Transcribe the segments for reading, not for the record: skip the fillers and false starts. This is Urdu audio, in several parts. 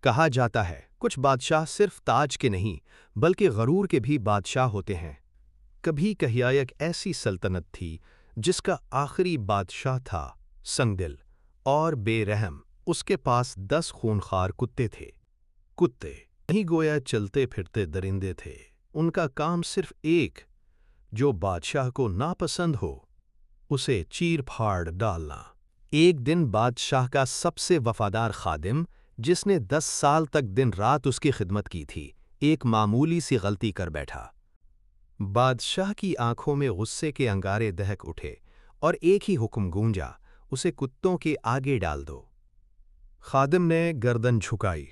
کہا جاتا ہے کچھ بادشاہ صرف تاج کے نہیں بلکہ غرور کے بھی بادشاہ ہوتے ہیں۔ کبھی کہیا ایک ایسی سلطنت تھی جس کا آخری بادشاہ تھا سنگ دل اور بے رحم۔ اس کے پاس 10 خونخوار کتے تھے۔ کتے نہیں گویا چلتے پھرتے درندے تھے، ان کا کام صرف ایک، جو بادشاہ کو ناپسند ہو اسے چیر پھاڑ ڈالنا۔ ایک دن بادشاہ کا سب سے وفادار خادم، جس نے 10 سال تک دن رات اس کی خدمت کی تھی، ایک معمولی سی غلطی کر بیٹھا۔ بادشاہ کی آنکھوں میں غصے کے انگارے دہک اٹھے اور ایک ہی حکم گونجا، اسے کتوں کے آگے ڈال دو۔ خادم نے گردن جھکائی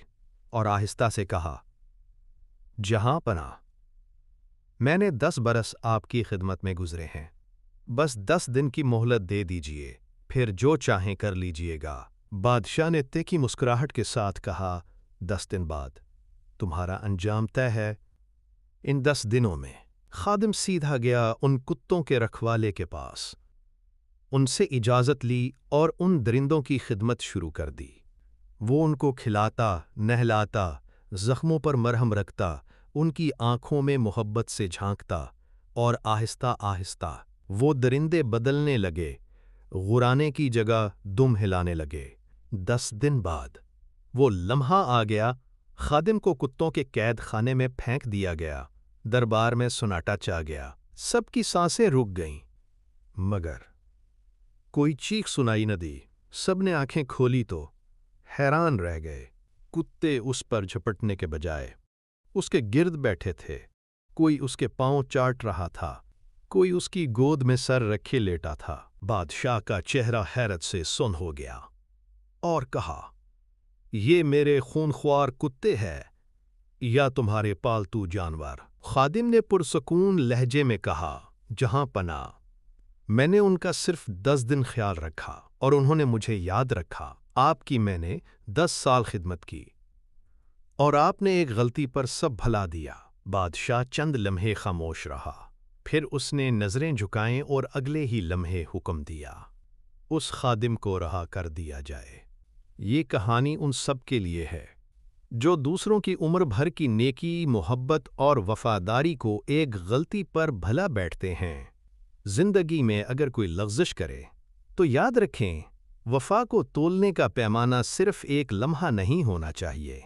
اور آہستہ سے کہا، جہاں پناہ، میں نے 10 برس آپ کی خدمت میں گزرے ہیں، بس 10 دن کی مہلت دے دیجئے، پھر جو چاہیں کر لیجئے گا۔ بادشاہ نے تیکھی مسکراہٹ کے ساتھ کہا، 10 دن بعد تمہارا انجام طے ہے۔ ان 10 دنوں میں خادم سیدھا گیا ان کتوں کے رکھوالے کے پاس، ان سے اجازت لی اور ان درندوں کی خدمت شروع کر دی۔ وہ ان کو کھلاتا، نہلاتا، زخموں پر مرہم رکھتا، ان کی آنکھوں میں محبت سے جھانکتا، اور آہستہ آہستہ وہ درندے بدلنے لگے، غرانے کی جگہ دم ہلانے لگے۔ 10 دن بعد وہ لمحہ آ گیا، خادم کو کتوں کے قید خانے میں پھینک دیا گیا۔ دربار میں سناٹا چھا گیا، سب کی سانسیں رک گئیں، مگر کوئی چیخ سنائی نہ دی۔ سب نے آنکھیں کھولی تو حیران رہ گئے۔ کتے اس پر جھپٹنے کے بجائے اس کے گرد بیٹھے تھے، کوئی اس کے پاؤں چاٹ رہا تھا، کوئی اس کی گود میں سر رکھے لیٹا تھا۔ بادشاہ کا چہرہ حیرت سے سن ہو گیا اور کہا، یہ میرے خونخوار کتے ہیں یا تمہارے پالتو جانور؟ خادم نے پرسکون لہجے میں کہا، جہاں پناہ، میں نے ان کا صرف 10 دن خیال رکھا اور انہوں نے مجھے یاد رکھا۔ آپ کی میں نے 10 سال خدمت کی اور آپ نے ایک غلطی پر سب بھلا دیا۔ بادشاہ چند لمحے خاموش رہا، پھر اس نے نظریں جھکائیں اور اگلے ہی لمحے حکم دیا، اس خادم کو رہا کر دیا جائے۔ یہ کہانی ان سب کے لیے ہے جو دوسروں کی عمر بھر کی نیکی، محبت اور وفاداری کو ایک غلطی پر بھلا بیٹھتے ہیں۔ زندگی میں اگر کوئی لغزش کرے تو یاد رکھیں، وفا کو تولنے کا پیمانہ صرف ایک لمحہ نہیں ہونا چاہیے۔